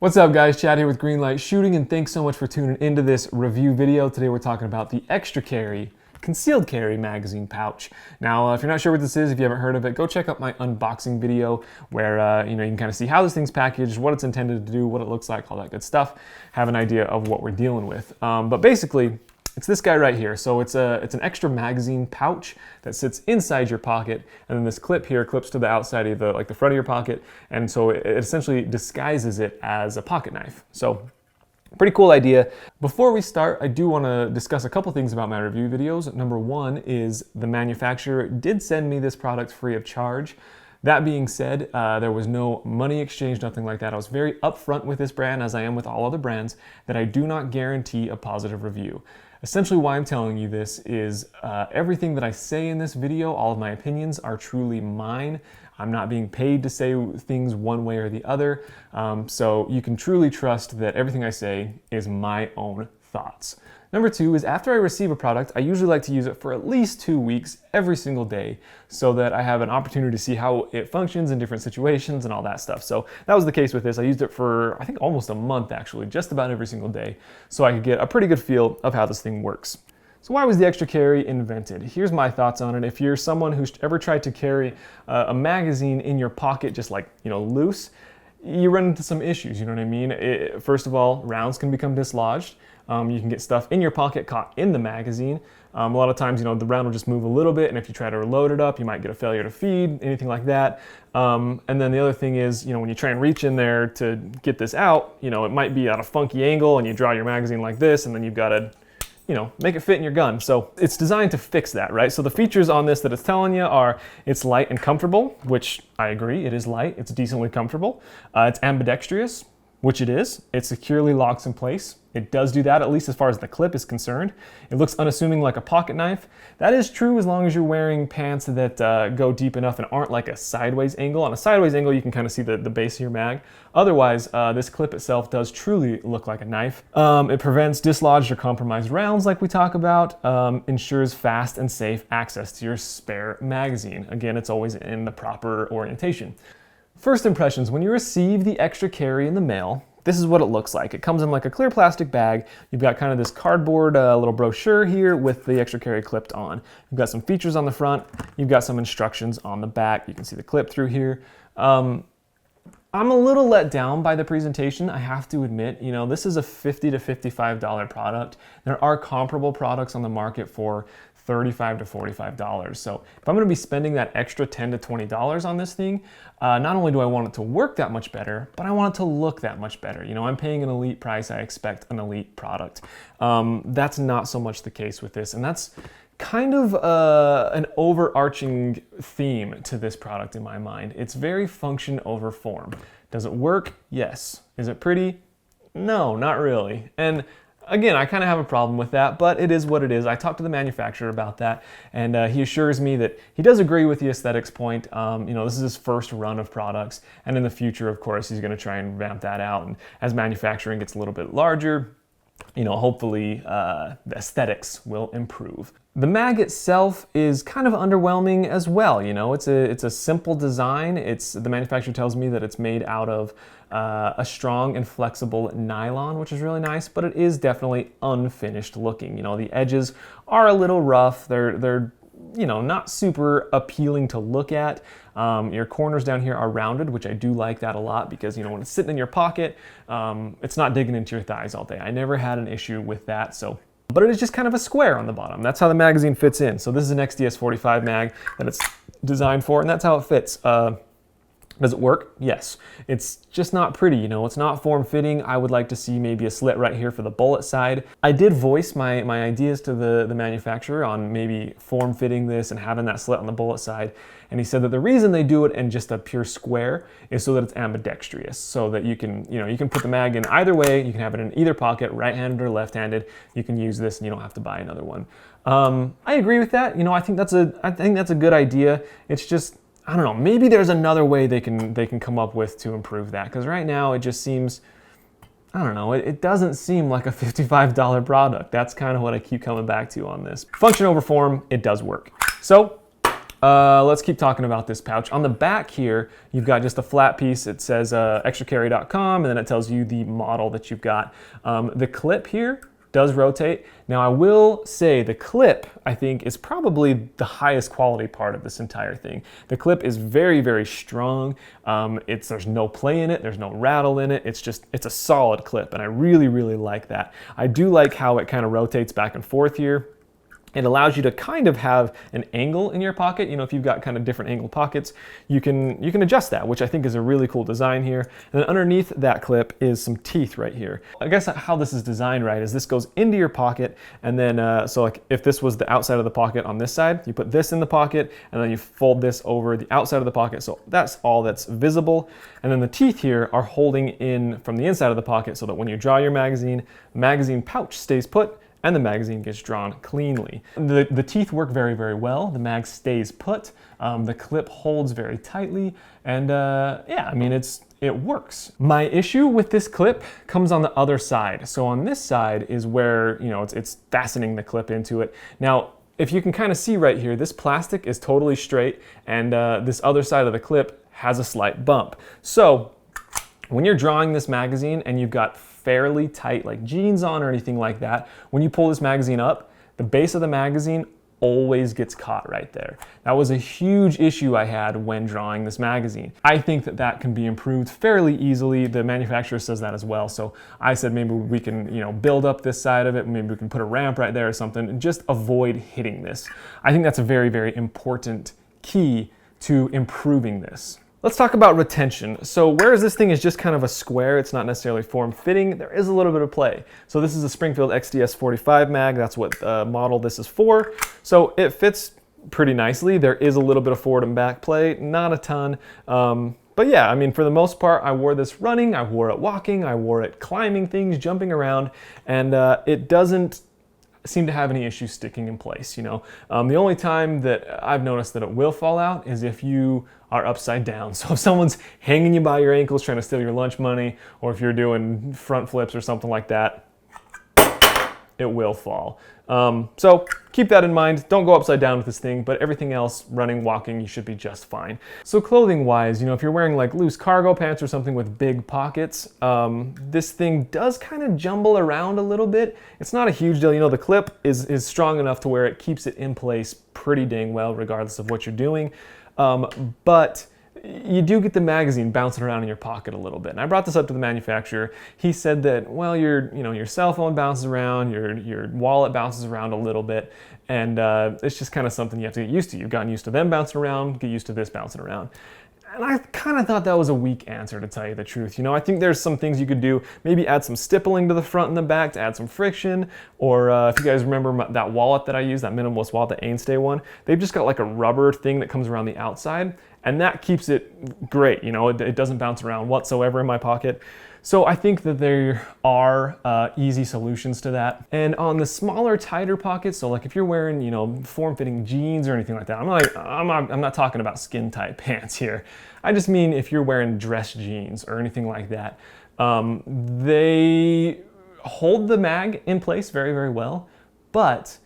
What's up guys, Chad here with Greenlight Shooting, and thanks so much for tuning into this review video. Today we're talking about the ExtraCarry concealed carry magazine pouch. Now, if you're not sure what this is, if you haven't heard of it, go check out my unboxing video where you can kind of see how this thing's packaged, what it's intended to do, what it looks like, all that good stuff. Have an idea of what we're dealing with. But basically, it's this guy right here. So it's an extra magazine pouch that sits inside your pocket, and then this clip here clips to the outside of the front of your pocket, and so it essentially disguises it as a pocket knife. So pretty cool idea. Before we start, I do want to discuss a couple things about my review videos. Number one is the manufacturer did send me this product free of charge. That being said, there was no money exchange, nothing like that. I was very upfront with this brand, as I am with all other brands, that I do not guarantee a positive review. Essentially, why I'm telling you this is everything that I say in this video, all of my opinions are truly mine. I'm not being paid to say things one way or the other. So you can truly trust that everything I say is my own thoughts. Number two is after I receive a product, I usually like to use it for at least 2 weeks every single day so that I have an opportunity to see how it functions in different situations and all that stuff. So that was the case with this. I used it for, I think, almost a month actually, just about every single day, so I could get a pretty good feel of how this thing works. So why was the ExtraCarry invented? Here's my thoughts on it. If you're someone who's ever tried to carry a magazine in your pocket just like, loose, you run into some issues, you know what I mean? First of all, rounds can become dislodged. You can get stuff in your pocket caught in the magazine. A lot of times, the round will just move a little bit, and if you try to reload it up, you might get a failure to feed, anything like that. And then the other thing is, when you try and reach in there to get this out, it might be at a funky angle, and you draw your magazine like this, and then you've got to make it fit in your gun. So it's designed to fix that, right? So the features on this that it's telling you are it's light and comfortable, which I agree, it is light, it's decently comfortable. It's ambidextrous, which it is. It securely locks in place. It does do that, at least as far as the clip is concerned. It looks unassuming like a pocket knife. That is true as long as you're wearing pants that go deep enough and aren't like a sideways angle. On a sideways angle, you can kind of see the base of your mag. Otherwise, this clip itself does truly look like a knife. It prevents dislodged or compromised rounds like we talk about, ensures fast and safe access to your spare magazine. Again, it's always in the proper orientation. First impressions, when you receive the ExtraCarry in the mail, this is what it looks like. It comes in like a clear plastic bag. You've got kind of this cardboard little brochure here with the ExtraCarry clipped on. You've got some features on the front. You've got some instructions on the back. You can see the clip through here. I'm a little let down by the presentation, I have to admit. This is a $50 to $55 product. There are comparable products on the market for $35 to $45. So if I'm going to be spending that extra $10 to $20 on this thing, not only do I want it to work that much better, but I want it to look that much better. I'm paying an elite price, I expect an elite product. That's not so much the case with this, and that's kind of an overarching theme to this product in my mind. It's very function over form. Does it work? Yes. Is it pretty? No, not really. And again, I kind of have a problem with that, but it is what it is. I talked to the manufacturer about that, and he assures me that he does agree with the aesthetics point. This is his first run of products, and in the future, of course, he's going to try and vamp that out. And as manufacturing gets a little bit larger, hopefully the aesthetics will improve. The mag itself is kind of underwhelming as well. It's a simple design. The manufacturer tells me that it's made out of a strong and flexible nylon, which is really nice, but it is definitely unfinished looking. The edges are a little rough. They're not super appealing to look at. Your corners down here are rounded, which I do like that a lot because, when it's sitting in your pocket, it's not digging into your thighs all day. I never had an issue with that, but it is just kind of a square on the bottom. That's how the magazine fits in. So this is an XDS-45 mag that it's designed for, and that's how it fits. Does it work? Yes. It's just not pretty, it's not form-fitting. I would like to see maybe a slit right here for the bullet side. I did voice my ideas to the manufacturer on maybe form-fitting this and having that slit on the bullet side, and he said that the reason they do it in just a pure square is so that it's ambidextrous, so that you can put the mag in either way. You can have it in either pocket, right-handed or left-handed. You can use this and you don't have to buy another one. I agree with that. I think that's a good idea. It's just, I don't know, maybe there's another way they can come up with to improve that, because right now it just seems, I don't know, it doesn't seem like a $55 product. That's kind of what I keep coming back to on this. Function over form, it does work. So Let's keep talking about this pouch. On the back here, you've got just a flat piece. It says ExtraCarry.com, and then it tells you the model that you've got. The clip here does rotate. Now I will say the clip, I think, is probably the highest quality part of this entire thing. The clip is very, very strong. There's no play in it, there's no rattle in it. It's a solid clip, and I really, really like that. I do like how it kind of rotates back and forth here. It allows you to kind of have an angle in your pocket. You know, if you've got kind of different angle pockets, you can adjust that, which I think is a really cool design here. And then underneath that clip is some teeth right here. I guess how this is designed right is this goes into your pocket, and then so like if this was the outside of the pocket on this side, you put this in the pocket, and then you fold this over the outside of the pocket. So that's all that's visible. And then the teeth here are holding in from the inside of the pocket so that when you draw your magazine pouch stays put, and the magazine gets drawn cleanly. The teeth work very, very well. The mag stays put. The clip holds very tightly, and yeah, I mean, it works. My issue with this clip comes on the other side. So on this side is where, you know, it's fastening the clip into it. Now, if you can kind of see right here, this plastic is totally straight, and this other side of the clip has a slight bump. So when you're drawing this magazine and you've got fairly tight like jeans on or anything like that, when you pull this magazine up, the base of the magazine always gets caught right there. That was a huge issue I had when drawing this magazine. I think that can be improved fairly easily. The manufacturer says that as well. So I said maybe we can, you know, build up this side of it. Maybe we can put a ramp right there or something and just avoid hitting this. I think that's a very, very important key to improving this. Let's talk about retention. So whereas this thing is just kind of a square, it's not necessarily form-fitting, there is a little bit of play. So this is a Springfield XDS 45 mag, that's what model this is for. So it fits pretty nicely. There is a little bit of forward and back play, not a ton. But yeah, I mean, for the most part, I wore this running, I wore it walking, I wore it climbing things, jumping around, and it doesn't seem to have any issues sticking in place, you know. The only time that I've noticed that it will fall out is if you are upside down. So if someone's hanging you by your ankles trying to steal your lunch money, or if you're doing front flips or something like that, it will fall. So keep that in mind. Don't go upside down with this thing, but everything else, running, walking, you should be just fine. So clothing wise, you know, if you're wearing like loose cargo pants or something with big pockets, this thing does kind of jumble around a little bit. It's not a huge deal. You know, the clip is strong enough to where it keeps it in place pretty dang well, regardless of what you're doing. But you do get the magazine bouncing around in your pocket a little bit. And I brought this up to the manufacturer. He said that, well, your cell phone bounces around, your wallet bounces around a little bit, and it's just kind of something you have to get used to. You've gotten used to them bouncing around, get used to this bouncing around. And I kind of thought that was a weak answer, to tell you the truth. You know, I think there's some things you could do. Maybe add some stippling to the front and the back to add some friction. Or if you guys remember that wallet that I used, that minimalist wallet, the Ainstay one, they've just got like a rubber thing that comes around the outside. And that keeps it great. You know, it doesn't bounce around whatsoever in my pocket. So I think that there are easy solutions to that. And on the smaller, tighter pockets, so like if you're wearing, you know, form-fitting jeans or anything like that, I'm not talking about skin-tight pants here. I just mean if you're wearing dress jeans or anything like that, they hold the mag in place very, very well, but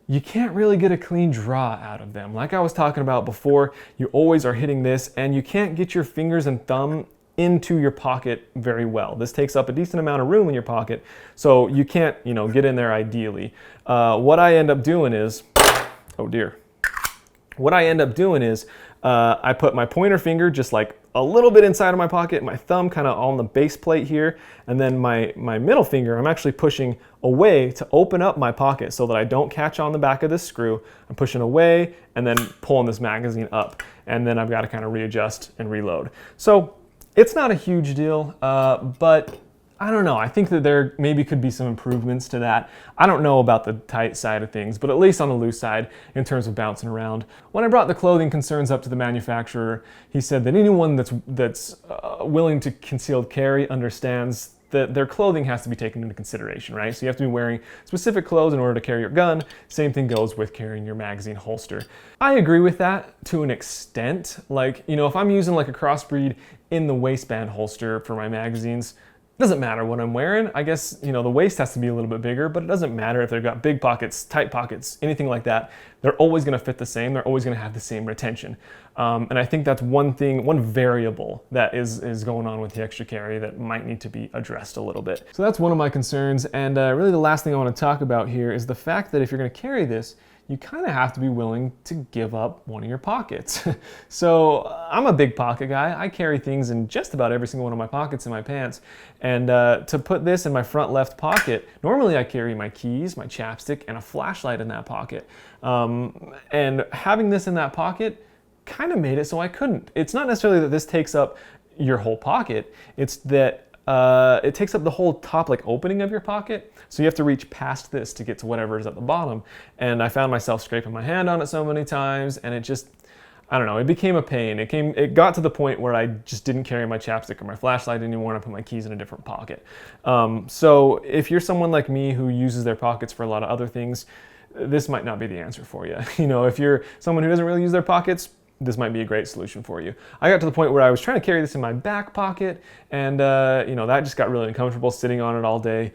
you can't really get a clean draw out of them. Like I was talking about before, you always are hitting this, and you can't get your fingers and thumb into your pocket very well. This takes up a decent amount of room in your pocket, so you can't, you know, get in there ideally. What I end up doing is, oh dear. What I end up doing is I put my pointer finger just like a little bit inside of my pocket, my thumb kind of on the base plate here, and then my middle finger, I'm actually pushing away to open up my pocket so that I don't catch on the back of this screw. I'm pushing away and then pulling this magazine up, and then I've got to kind of readjust and reload. So it's not a huge deal, but I don't know. I think that there maybe could be some improvements to that. I don't know about the tight side of things, but at least on the loose side in terms of bouncing around. When I brought the clothing concerns up to the manufacturer, he said that anyone that's willing to concealed carry understands that their clothing has to be taken into consideration, right? So you have to be wearing specific clothes in order to carry your gun. Same thing goes with carrying your magazine holster. I agree with that to an extent. Like, you know, if I'm using like a crossbreed in the waistband holster for my magazines, Doesn't matter what I'm wearing. I guess, you know, the waist has to be a little bit bigger, but it doesn't matter if they've got big pockets, tight pockets, anything like that. They're always gonna fit the same. They're always gonna have the same retention. And I think that's one thing, one variable that is going on with the ExtraCarry that might need to be addressed a little bit. So that's one of my concerns. And really the last thing I wanna talk about here is the fact that if you're gonna carry this, you kind of have to be willing to give up one of your pockets. So I'm a big pocket guy. I carry things in just about every single one of my pockets in my pants. And to put this in my front left pocket, normally I carry my keys, my chapstick, and a flashlight in that pocket. And having this in that pocket kind of made it so I couldn't. It's not necessarily that this takes up your whole pocket, it's that it takes up the whole top like opening of your pocket. So you have to reach past this to get to whatever is at the bottom. And I found myself scraping my hand on it so many times, and it just, I don't know, it became a pain. It got to the point where I just didn't carry my chapstick or my flashlight anymore, and I put my keys in a different pocket. So if you're someone like me who uses their pockets for a lot of other things, this might not be the answer for you. You know, if you're someone who doesn't really use their pockets, this might be a great solution for you. I got to the point where I was trying to carry this in my back pocket, and you know, that just got really uncomfortable sitting on it all day.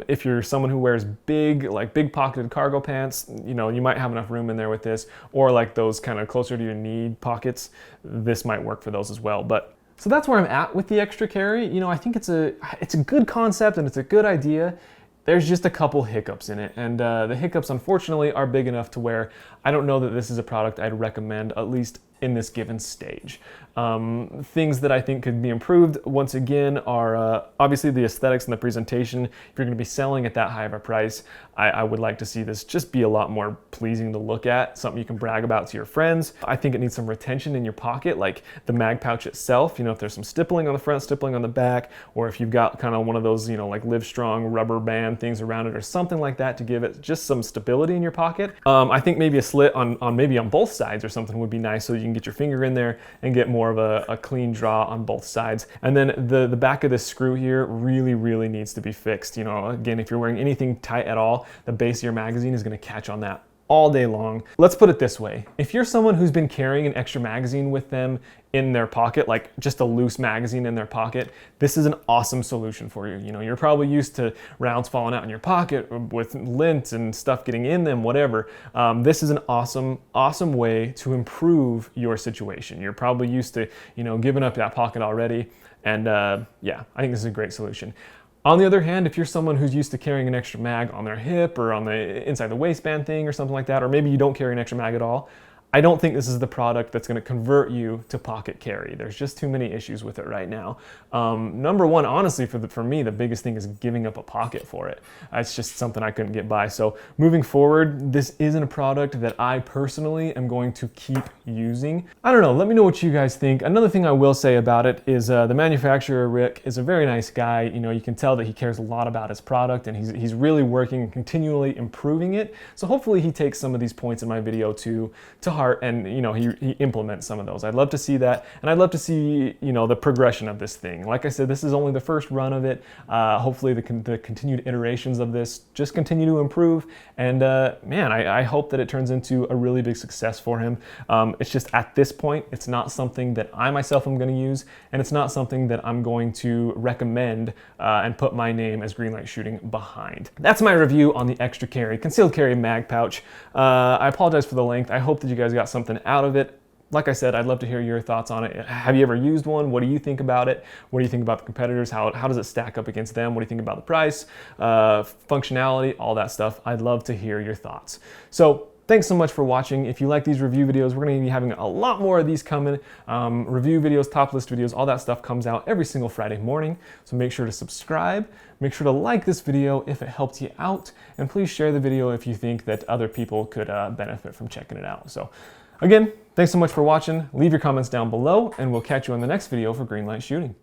If you're someone who wears big pocketed cargo pants, you know, you might have enough room in there with this, or like those kind of closer to your knee pockets, this might work for those as well. But so that's where I'm at with the ExtraCarry. You know, I think it's a good concept and it's a good idea. There's just a couple hiccups in it, and the hiccups unfortunately are big enough to where I don't know that this is a product I'd recommend, at least in this given stage. Things that I think could be improved, once again, are obviously the aesthetics and the presentation. If you're going to be selling at that high of a price, I would like to see this just be a lot more pleasing to look at, something you can brag about to your friends. I think it needs some retention in your pocket, like the mag pouch itself. You know, if there's some stippling on the front, stippling on the back, or if you've got kind of one of those, you know, like Livestrong rubber band things around it or something like that to give it just some stability in your pocket. I think maybe a slit on maybe on both sides or something would be nice, so you can get your finger in there and get more of a clean draw on both sides. And then the back of this screw here really needs to be fixed. You know, again, if you're wearing anything tight at all, the base of your magazine is going to catch on that all day long. Let's put it this way. If you're someone who's been carrying an extra magazine with them in their pocket, like just a loose magazine in their pocket, this is an awesome solution for you. You know, you're probably used to rounds falling out in your pocket with lint and stuff getting in them, whatever. This is an awesome way to improve your situation. You're probably used to, you know, giving up that pocket already. And yeah, I think this is a great solution. On the other hand, if you're someone who's used to carrying an extra mag on their hip or on the inside the waistband thing or something like that, or maybe you don't carry an extra mag at all, I don't think this is the product that's going to convert you to pocket carry. There's just too many issues with it right now. Number one, honestly, for me, the biggest thing is giving up a pocket for it. It's just something I couldn't get by. So moving forward, this isn't a product that I personally am going to keep using. I don't know. Let me know what you guys think. Another thing I will say about it is the manufacturer, Rick, is a very nice guy. You know, you can tell that he cares a lot about his product, and he's really working and continually improving it. So hopefully he takes some of these points in my video to heart, and you know, he implements some of those. I'd love to see that, and I'd love to see, you know, the progression of this thing. Like I said, this is only the first run of it. Hopefully the continued iterations of this just continue to improve, and man, I hope that it turns into a really big success for him. It's just at this point, it's not something that I myself am going to use, and it's not something that I'm going to recommend and put my name as Greenlight Shooting behind. That's my review on the ExtraCarry concealed carry mag pouch. I apologize for the length. I hope that you guys got something out of it. Like I said, I'd love to hear your thoughts on it. Have you ever used one? What do you think about it? What do you think about the competitors? How does it stack up against them? What do you think about the price, functionality, all that stuff? I'd love to hear your thoughts. So thanks so much for watching. If you like these review videos, we're going to be having a lot more of these coming. Review videos, top list videos, all that stuff comes out every single Friday morning. So make sure to subscribe. Make sure to like this video if it helped you out. And please share the video if you think that other people could benefit from checking it out. So again, thanks so much for watching. Leave your comments down below, and we'll catch you on the next video for Greenlight Shooting.